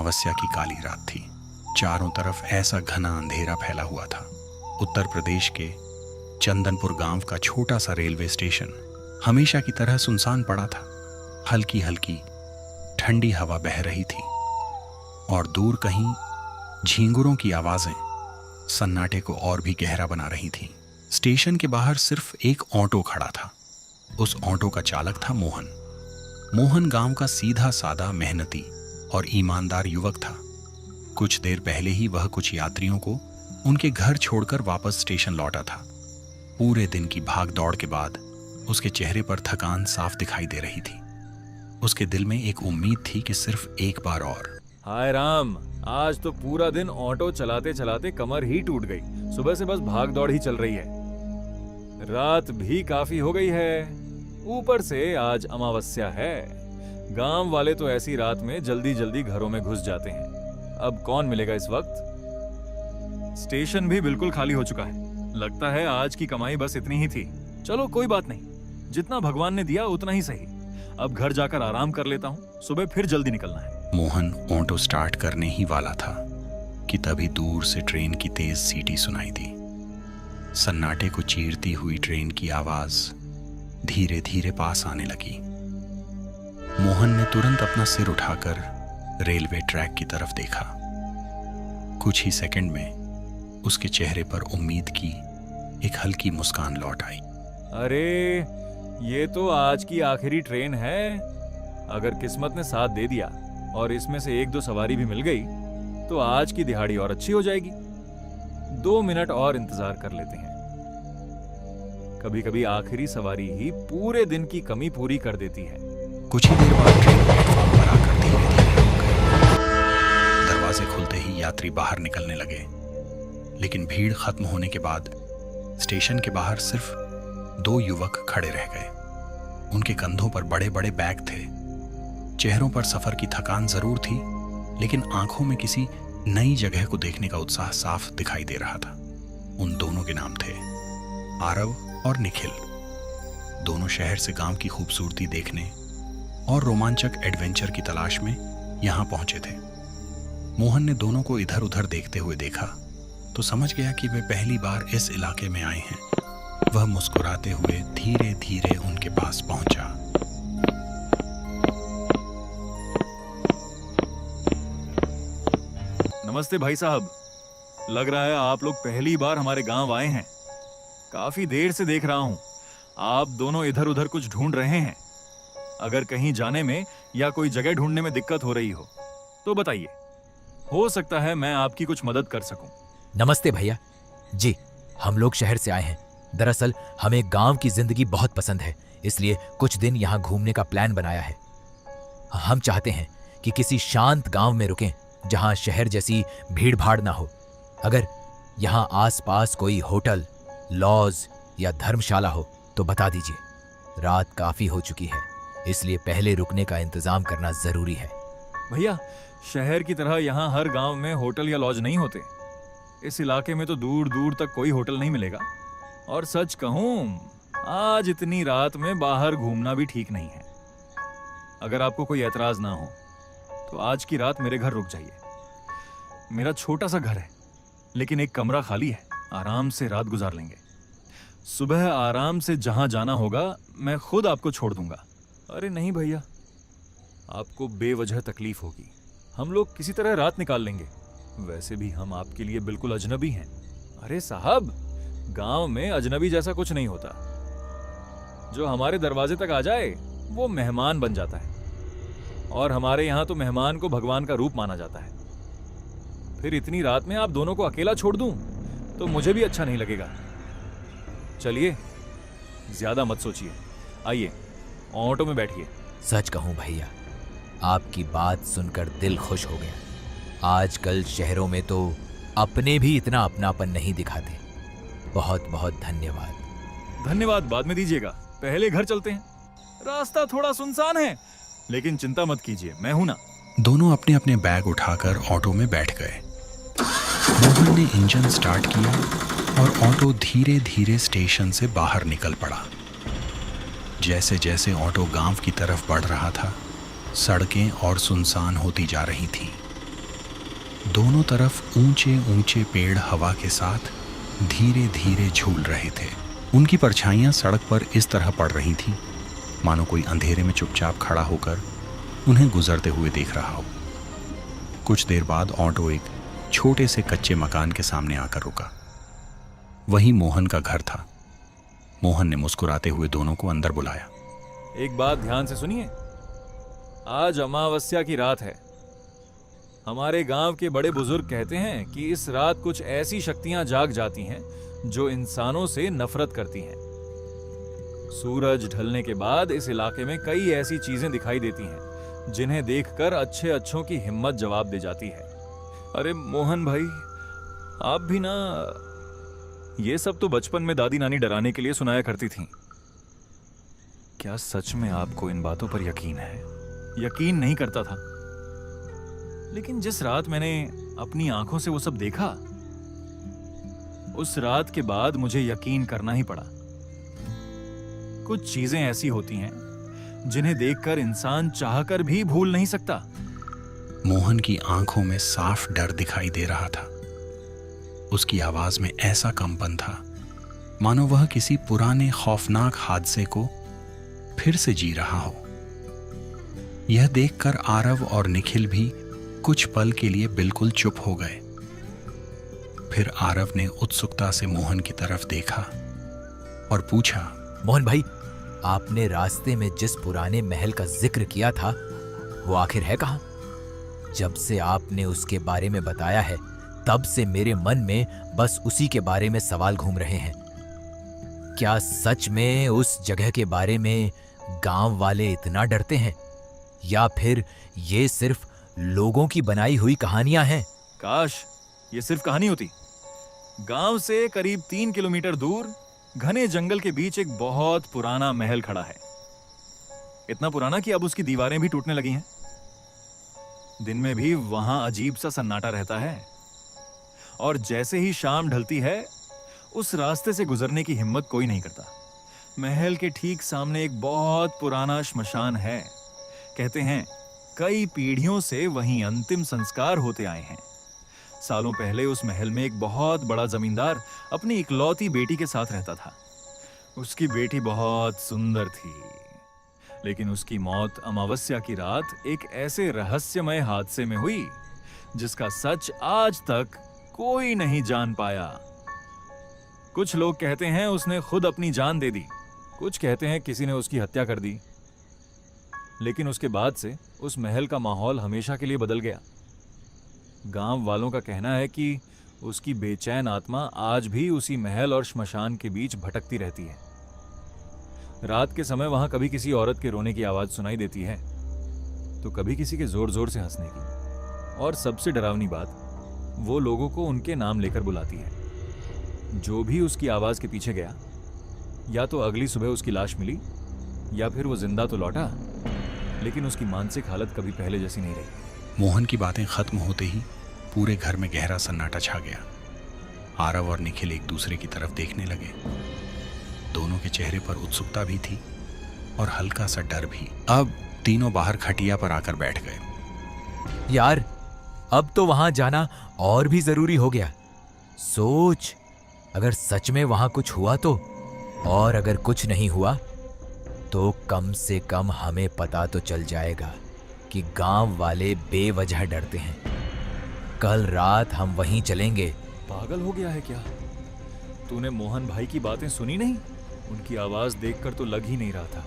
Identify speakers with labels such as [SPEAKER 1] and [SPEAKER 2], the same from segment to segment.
[SPEAKER 1] अमावस्या की काली रात थी। चारों तरफ ऐसा घना अंधेरा फैला हुआ था। उत्तर प्रदेश के चंदनपुर गांव का छोटा सा रेलवे स्टेशन हमेशा की तरह सुनसान पड़ा था। हल्की हल्की ठंडी हवा बह रही थी और दूर कहीं झींगुरों की आवाजें सन्नाटे को और भी गहरा बना रही थीं। स्टेशन के बाहर सिर्फ एक ऑटो खड़ा था। उस ऑटो का चालक था मोहन। मोहन गांव का सीधा सादा, मेहनती और ईमानदार युवक था। कुछ देर पहले ही वह कुछ यात्रियों को उनके घर छोड़कर वापस स्टेशन लौटा था। पूरे दिन की भाग दौड़ के बाद उसके चेहरे पर थकान साफ दिखाई दे रही थी। उसके दिल में एक उम्मीद थी कि सिर्फ एक बार और।
[SPEAKER 2] हाय राम, आज तो पूरा दिन ऑटो चलाते चलाते कमर ही टूट गई। सुबह से बस भाग दौड़ ही चल रही है। रात भी काफी हो गई है, ऊपर से आज अमावस्या है। गांव वाले तो ऐसी रात में जल्दी जल्दी घरों में घुस जाते हैं। अब कौन मिलेगा इस वक्त? स्टेशन भी बिल्कुल खाली हो चुका है। लगता है आज की कमाई बस इतनी ही थी। चलो कोई बात नहीं, जितना भगवान ने दिया उतना ही सही। अब घर जाकर आराम कर लेता हूँ, सुबह फिर जल्दी निकलना है।
[SPEAKER 1] मोहन ऑटो स्टार्ट करने ही वाला था कि तभी दूर से ट्रेन की तेज सीटी सुनाई दी। सन्नाटे को चीरती हुई ट्रेन की आवाज धीरे धीरे पास आने लगी। मोहन ने तुरंत अपना सिर उठाकर रेलवे ट्रैक की तरफ देखा। कुछ ही सेकंड में उसके चेहरे पर उम्मीद की एक हल्की मुस्कान लौट आई।
[SPEAKER 2] अरे, ये तो आज की आखिरी ट्रेन है। अगर किस्मत ने साथ दे दिया और इसमें से एक दो सवारी भी मिल गई तो आज की दिहाड़ी और अच्छी हो जाएगी। 2 मिनट और इंतजार कर लेते हैं। कभी कभी आखिरी सवारी ही पूरे दिन की कमी पूरी कर देती है।
[SPEAKER 1] कुछ ही देर बाद ट्रेन प्लेटफॉर्म पर आकर धीरे धीरे रुक गई। दरवाजे खुलते ही यात्री बाहर निकलने लगे, लेकिन भीड़ खत्म होने के बाद स्टेशन के बाहर सिर्फ 2 युवक खड़े रह गए। उनके कंधों पर बड़े बड़े बैग थे। चेहरों पर सफर की थकान जरूर थी, लेकिन आंखों में किसी नई जगह को देखने का उत्साह साफ दिखाई दे रहा था। उन दोनों के नाम थे आरव और निखिल। दोनों शहर से गांव की खूबसूरती देखने और रोमांचक एडवेंचर की तलाश में यहां पहुंचे थे। मोहन ने दोनों को इधर उधर देखते हुए देखा तो समझ गया कि वे पहली बार इस इलाके में आए हैं। वह मुस्कुराते हुए धीरे धीरे उनके पास पहुंचा।
[SPEAKER 2] नमस्ते भाई साहब, लग रहा है आप लोग पहली बार हमारे गांव आए हैं। काफी देर से देख रहा हूं आप दोनों इधर उधर कुछ ढूंढ रहे हैं। अगर कहीं जाने में या कोई जगह ढूंढने में दिक्कत हो रही हो तो बताइए, हो सकता है मैं आपकी कुछ मदद कर सकूं।
[SPEAKER 3] नमस्ते भैया जी, हम लोग शहर से आए हैं। दरअसल हमें गांव की जिंदगी बहुत पसंद है, इसलिए कुछ दिन यहाँ घूमने का प्लान बनाया है। हम चाहते हैं कि किसी शांत गांव में रुकें जहां शहर जैसी भीड़ भाड़ ना हो। अगर यहाँ आसपास कोई होटल, लॉज या धर्मशाला हो तो बता दीजिए। रात काफी हो चुकी है, इसलिए पहले रुकने का इंतजाम करना जरूरी है।
[SPEAKER 2] भैया, शहर की तरह यहाँ हर गांव में होटल या लॉज नहीं होते। इस इलाके में तो दूर दूर तक कोई होटल नहीं मिलेगा। और सच कहूं, आज इतनी रात में बाहर घूमना भी ठीक नहीं है। अगर आपको कोई एतराज ना हो तो आज की रात मेरे घर रुक जाइए। मेरा छोटा सा घर है, लेकिन एक कमरा खाली है। आराम से रात गुजार लेंगे। सुबह आराम से जहां जाना होगा मैं खुद आपको छोड़ दूंगा। अरे नहीं भैया, आपको बेवजह तकलीफ होगी। हम लोग किसी तरह रात निकाल लेंगे। वैसे भी हम आपके लिए बिल्कुल अजनबी हैं। अरे साहब, गांव में अजनबी जैसा कुछ नहीं होता। जो हमारे दरवाजे तक आ जाए वो मेहमान बन जाता है। और हमारे यहाँ तो मेहमान को भगवान का रूप माना जाता है। फिर इतनी रात में आप दोनों को अकेला छोड़ दूं तो मुझे भी अच्छा नहीं लगेगा। चलिए, ज्यादा मत सोचिए। आइए, ऑटो में बैठिए।
[SPEAKER 3] सच कहूं भैया, आपकी बात सुनकर दिल खुश हो गया। आजकल शहरों में तो अपने भी इतना अपनापन नहीं दिखाते। बहुत बहुत धन्यवाद।
[SPEAKER 2] धन्यवाद बाद में दीजिएगा, पहले घर चलते हैं। रास्ता थोड़ा सुनसान है, लेकिन चिंता मत कीजिए, मैं हूं ना।
[SPEAKER 1] दोनों अपने अपने बैग उठाकर ऑटो में बैठ गए। मोहन ने इंजन स्टार्ट किया और ऑटो धीरे धीरे स्टेशन से बाहर निकल पड़ा। जैसे जैसे ऑटो गांव की तरफ बढ़ रहा था, सड़कें और सुनसान होती जा रही थीं। दोनों तरफ ऊंचे ऊंचे पेड़ हवा के साथ धीरे धीरे झूल रहे थे। उनकी परछाइयां सड़क पर इस तरह पड़ रही थीं मानो कोई अंधेरे में चुपचाप खड़ा होकर उन्हें गुजरते हुए देख रहा हो। कुछ देर बाद ऑटो एक छोटे से कच्चे मकान के सामने आकर रुका। वही मोहन का घर था। मोहन ने मुस्कुराते हुए दोनों को अंदर बुलाया।
[SPEAKER 2] एक बात ध्यान से सुनिए। आज अमावस्या की रात है। हमारे गांव के बड़े बुजुर्ग कहते हैं कि इस रात कुछ ऐसी शक्तियां जाग जाती हैं जो इंसानों से नफरत करती हैं। सूरज ढलने के बाद इस इलाके में कई ऐसी चीजें दिखाई देती हैं जिन्हें देखकर अच्छे अच्छों की हिम्मत जवाब दे जाती है। अरे मोहन भाई, आप भी ना, ये सब तो बचपन में दादी नानी डराने के लिए सुनाया करती थीं। क्या सच में आपको इन बातों पर यकीन है? यकीन नहीं करता था, लेकिन जिस रात मैंने अपनी आंखों से वो सब देखा, उस रात के बाद मुझे यकीन करना ही पड़ा। कुछ चीजें ऐसी होती हैं जिन्हें देखकर इंसान चाहकर भी भूल नहीं सकता।
[SPEAKER 1] मोहन की आंखों में साफ डर दिखाई दे रहा था। उसकी आवाज में ऐसा कंपन था मानो वह किसी पुराने खौफनाक हादसे को फिर से जी रहा हो। यह देखकर आरव और निखिल भी कुछ पल के लिए बिल्कुल चुप हो गए। फिर आरव ने उत्सुकता से मोहन की तरफ देखा और पूछा,
[SPEAKER 3] मोहन भाई, आपने रास्ते में जिस पुराने महल का जिक्र किया था वो आखिर है कहाँ? जब से आपने उसके बारे में बताया है तब से मेरे मन में बस उसी के बारे में सवाल घूम रहे हैं। क्या सच में उस जगह के बारे में गांव वाले इतना डरते हैं, या फिर ये सिर्फ लोगों की बनाई हुई कहानियां हैं?
[SPEAKER 2] काश ये सिर्फ कहानी होती। गांव से करीब 3 किलोमीटर दूर घने जंगल के बीच एक बहुत पुराना महल खड़ा है। इतना पुराना कि अब उसकी दीवारें भी टूटने लगी हैं। दिन में भी वहां अजीब सा सन्नाटा रहता है, और जैसे ही शाम ढलती है उस रास्ते से गुजरने की हिम्मत कोई नहीं करता। महल के ठीक सामने एक बहुत पुराना श्मशान है। कहते हैं कई पीढ़ियों से वहीं अंतिम संस्कार होते आए हैं। सालों पहले उस महल में एक बहुत बड़ा जमींदार अपनी इकलौती बेटी के साथ रहता था। उसकी बेटी बहुत सुंदर थी, लेकिन उसकी मौत अमावस्या की रात एक ऐसे रहस्यमय हादसे में हुई जिसका सच आज तक कोई नहीं जान पाया। कुछ लोग कहते हैं उसने खुद अपनी जान दे दी, कुछ कहते हैं किसी ने उसकी हत्या कर दी। लेकिन उसके बाद से उस महल का माहौल हमेशा के लिए बदल गया। गांव वालों का कहना है कि उसकी बेचैन आत्मा आज भी उसी महल और श्मशान के बीच भटकती रहती है। रात के समय वहां कभी किसी औरत के रोने की आवाज सुनाई देती है, तो कभी किसी के जोर जोर से हंसने की। और सबसे डरावनी बात, वो लोगों को उनके नाम लेकर बुलाती है। जो भी उसकी आवाज के पीछे गया, या तो अगली सुबह उसकी लाश मिली, या फिर वो जिंदा तो लौटा, लेकिन उसकी मानसिक हालत कभी पहले जैसी नहीं रही।
[SPEAKER 1] मोहन की बातें खत्म होते ही पूरे घर में गहरा सन्नाटा छा गया। आरव और निखिल एक दूसरे की तरफ देखने लगे। दोनों के चेहरे पर उत्सुकता भी थी और हल्का सा डर भी। अब तीनों बाहर खटिया पर आकर बैठ गए।
[SPEAKER 3] यार, अब तो वहां जाना और भी जरूरी हो गया। सोच, अगर सच में वहां कुछ हुआ तो, और अगर कुछ नहीं हुआ तो कम से कम हमें पता तो चल जाएगा कि गांव वाले बेवजह डरते हैं। कल रात हम वहीं चलेंगे।
[SPEAKER 2] पागल हो गया है क्या? तूने मोहन भाई की बातें सुनी नहीं? उनकी आवाज देखकर तो लग ही नहीं रहा था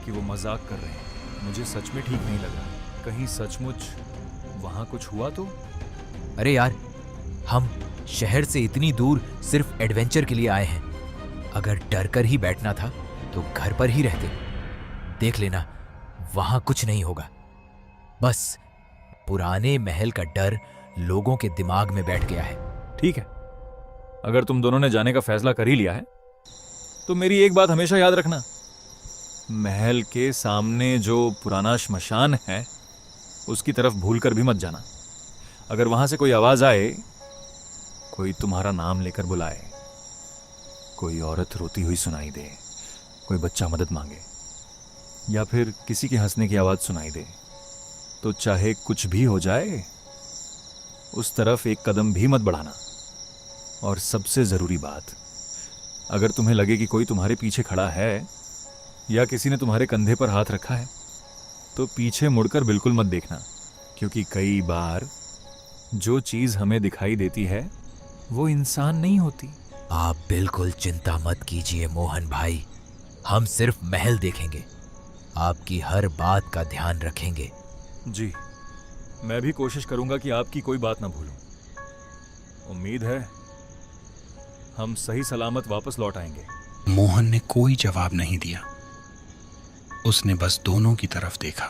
[SPEAKER 2] कि वो मजाक कर रहे हैं। मुझे सच में ठीक नहीं लगा। कहीं सचमुच वहां कुछ हुआ तो?
[SPEAKER 3] अरे यार, हम शहर से इतनी दूर सिर्फ एडवेंचर के लिए आए हैं। अगर डर कर ही बैठना था तो घर पर ही रहते। देख लेना, वहां कुछ नहीं होगा। बस पुराने महल का डर लोगों के दिमाग में बैठ गया है।
[SPEAKER 2] ठीक है, अगर तुम दोनों ने जाने का फैसला कर ही लिया है तो मेरी एक बात हमेशा याद रखना। महल के सामने जो पुराना श्मशान है उसकी तरफ भूलकर भी मत जाना। अगर वहां से कोई आवाज आए, कोई तुम्हारा नाम लेकर बुलाए, कोई औरत रोती हुई सुनाई दे, कोई बच्चा मदद मांगे, या फिर किसी के हंसने की आवाज सुनाई दे, तो चाहे कुछ भी हो जाए, उस तरफ एक कदम भी मत बढ़ाना। और सबसे जरूरी बात, अगर तुम्हें लगे कि कोई तुम्हारे पीछे खड़ा है या किसी ने तुम्हारे कंधे पर हाथ रखा है, तो पीछे मुड़कर बिल्कुल मत देखना, क्योंकि कई बार जो चीज हमें दिखाई देती है वो इंसान नहीं होती।
[SPEAKER 3] आप बिल्कुल चिंता मत कीजिए मोहन भाई, हम सिर्फ महल देखेंगे, आपकी हर बात का ध्यान रखेंगे।
[SPEAKER 2] जी, मैं भी कोशिश करूंगा कि आपकी कोई बात ना भूलूं। उम्मीद है हम सही सलामत वापस लौट आएंगे।
[SPEAKER 1] मोहन ने कोई जवाब नहीं दिया। उसने बस दोनों की तरफ देखा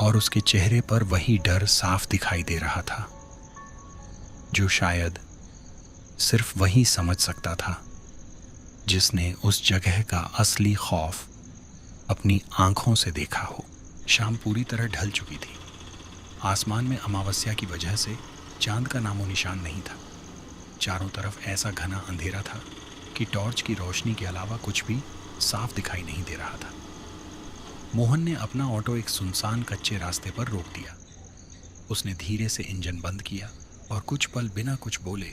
[SPEAKER 1] और उसके चेहरे पर वही डर साफ दिखाई दे रहा था जो शायद सिर्फ वही समझ सकता था जिसने उस जगह का असली खौफ अपनी आंखों से देखा हो। शाम पूरी तरह ढल चुकी थी। आसमान में अमावस्या की वजह से चांद का नामो निशान नहीं था। चारों तरफ ऐसा घना अंधेरा था कि टॉर्च की रोशनी के अलावा कुछ भी साफ दिखाई नहीं दे रहा था। मोहन ने अपना ऑटो एक सुनसान कच्चे रास्ते पर रोक दिया। उसने धीरे से इंजन बंद किया और कुछ पल बिना कुछ बोले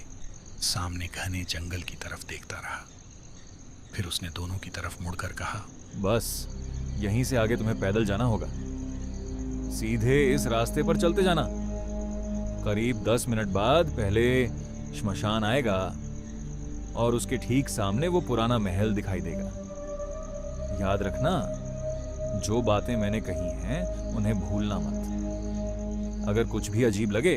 [SPEAKER 1] सामने घने जंगल की तरफ देखता रहा। फिर उसने दोनों की तरफ मुड़कर कहा,
[SPEAKER 2] बस यहीं से आगे तुम्हें पैदल जाना होगा। सीधे इस रास्ते पर चलते जाना। करीब 10 मिनट बाद पहले श्मशान आएगा और उसके ठीक सामने वो पुराना महल दिखाई देगा। याद रखना, जो बातें मैंने कही हैं उन्हें भूलना मत। अगर कुछ भी अजीब लगे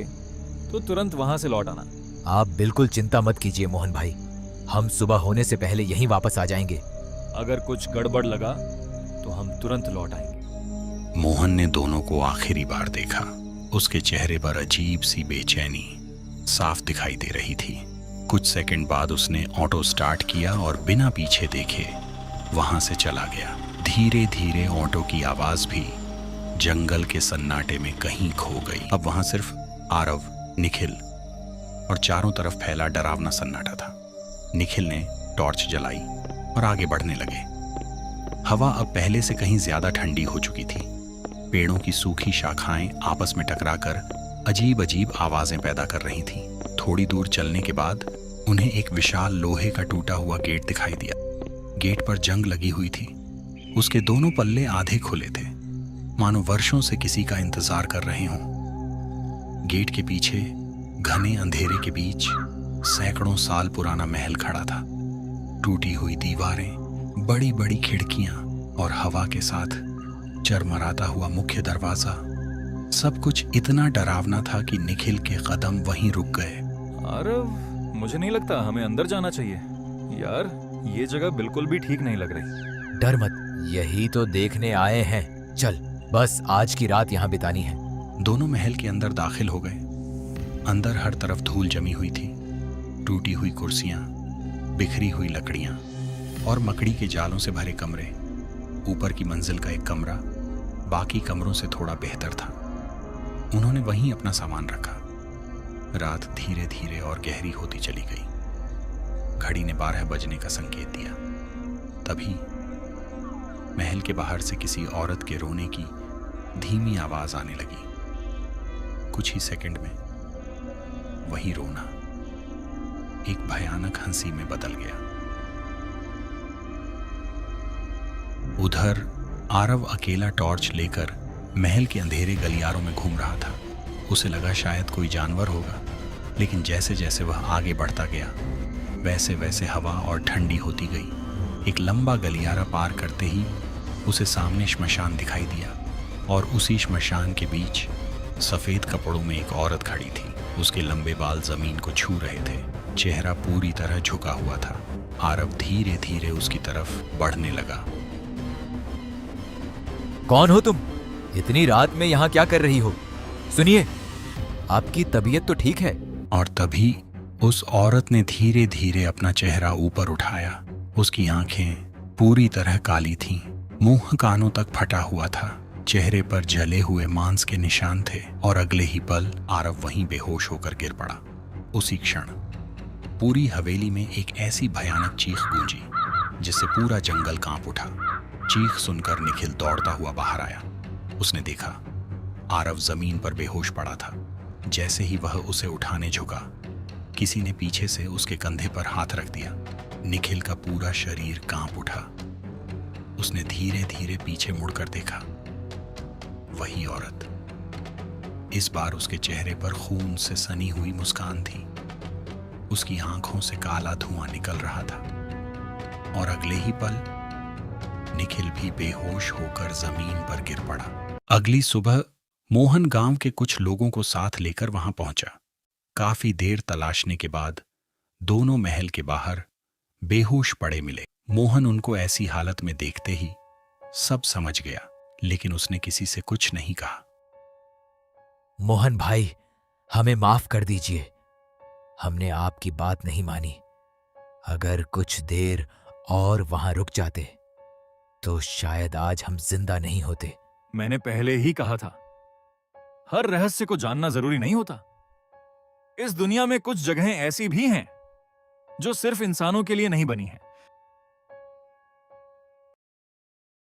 [SPEAKER 2] तो तुरंत वहां से लौट आना।
[SPEAKER 3] आप बिल्कुल चिंता मत कीजिए मोहन भाई, हम सुबह होने से पहले यहीं वापस आ जाएंगे।
[SPEAKER 2] अगर कुछ गड़बड़ लगा तो हम तुरंत लौट आएंगे।
[SPEAKER 1] मोहन ने दोनों को आखिरी बार देखा। उसके चेहरे पर अजीब सी बेचैनी साफ दिखाई दे रही थी। कुछ सेकंड बाद उसने ऑटो स्टार्ट किया और बिना पीछे देखे वहां से चला गया। धीरे धीरे ऑटो की आवाज भी जंगल के सन्नाटे में कहीं खो गई। अब वहां सिर्फ आरव, निखिल और चारों तरफ फैला डरावना सन्नाटा था। निखिल ने टॉर्च जलाई और आगे बढ़ने लगे। हवा अब पहले से कहीं ज्यादा ठंडी हो चुकी थी। पेड़ों की सूखी शाखाएं आपस में टकराकर अजीब अजीब आवाजें पैदा कर रही थीं। थोड़ी दूर चलने के बाद उन्हें एक विशाल लोहे का टूटा हुआ गेट दिखाई दिया। गेट पर जंग लगी हुई थी। उसके दोनों पल्ले आधे खुले थे, मानो वर्षों से किसी का इंतजार कर रहे हों। गेट के पीछे घने अंधेरे के बीच सैकड़ों साल पुराना महल खड़ा था। टूटी हुई दीवारें, बड़ी बड़ी खिड़कियां और हवा के साथ चरमराता हुआ मुख्य दरवाजा, सब कुछ इतना डरावना था कि निखिल के कदम वहीं रुक गए।
[SPEAKER 2] आरव, मुझे नहीं लगता हमें अंदर जाना चाहिए। यार, ये जगह बिल्कुल भी ठीक नहीं लग रही।
[SPEAKER 3] डर मत, यही तो देखने आए हैं। चल, बस आज की रात यहाँ बितानी है।
[SPEAKER 1] दोनों महल के अंदर दाखिल हो गए। अंदर हर तरफ धूल जमी हुई थी। टूटी हुई कुर्सियां, बिखरी हुई लकड़ियां और मकड़ी के जालों से भरे कमरे। ऊपर की मंजिल का एक कमरा बाकी कमरों से थोड़ा बेहतर था। उन्होंने वहीं अपना सामान रखा। रात धीरे धीरे और गहरी होती चली गई। घड़ी ने 12 बजने का संकेत दिया। तभी महल के बाहर से किसी औरत के रोने की धीमी आवाज आने लगी। कुछ ही सेकंड में वही रोना एक भयानक हंसी में बदल गया। उधर आरव अकेला टॉर्च लेकर महल के अंधेरे गलियारों में घूम रहा था। उसे लगा शायद कोई जानवर होगा, लेकिन जैसे जैसे वह आगे बढ़ता गया वैसे वैसे हवा और ठंडी होती गई। एक लंबा गलियारा पार करते ही उसे सामने श्मशान दिखाई दिया और उसी श्मशान के बीच सफेद कपड़ों में एक औरत खड़ी थी। उसके लंबे बाल जमीन को छू रहे थे। चेहरा पूरी तरह झुका हुआ था। आरव धीरे धीरे उसकी तरफ बढ़ने लगा।
[SPEAKER 3] कौन हो तुम? इतनी रात में यहाँ क्या कर रही हो? सुनिए, आपकी तबीयत तो ठीक है?
[SPEAKER 1] और तभी उस औरत ने धीरे धीरे अपना चेहरा ऊपर उठाया। उसकी आंखें पूरी तरह काली थीं। मुंह कानों तक फटा हुआ था। चेहरे पर जले हुए मांस के निशान थे और अगले ही पल आरव वहीं बेहोश होकर गिर पड़ा। उसी क्षण पूरी हवेली में एक ऐसी भयानक चीख गूंजी जिससे पूरा जंगल कांप उठा। चीख सुनकर निखिल दौड़ता हुआ बाहर आया। उसने देखा आरव जमीन पर बेहोश पड़ा था। जैसे ही वह उसे उठाने झुका, किसी ने पीछे से उसके कंधे पर हाथ रख दिया। निखिल का पूरा शरीर कांप उठा। उसने धीरे धीरे पीछे मुड़कर देखा। वही औरत। इस बार उसके चेहरे पर खून से सनी हुई मुस्कान थी। उसकी आंखों से काला धुआं निकल रहा था और अगले ही पल निखिल भी बेहोश होकर जमीन पर गिर पड़ा। अगली सुबह मोहन गांव के कुछ लोगों को साथ लेकर वहां पहुंचा। काफी देर तलाशने के बाद दोनों महल के बाहर बेहोश पड़े मिले। मोहन उनको ऐसी हालत में देखते ही सब समझ गया, लेकिन उसने किसी से कुछ नहीं कहा।
[SPEAKER 3] मोहन भाई, हमें माफ कर दीजिए। हमने आपकी बात नहीं मानी। अगर कुछ देर और वहां रुक जाते तो शायद आज हम जिंदा नहीं होते।
[SPEAKER 2] मैंने पहले ही कहा था, हर रहस्य को जानना जरूरी नहीं होता। इस दुनिया में कुछ जगहें ऐसी भी हैं जो सिर्फ इंसानों के लिए नहीं बनी हैं।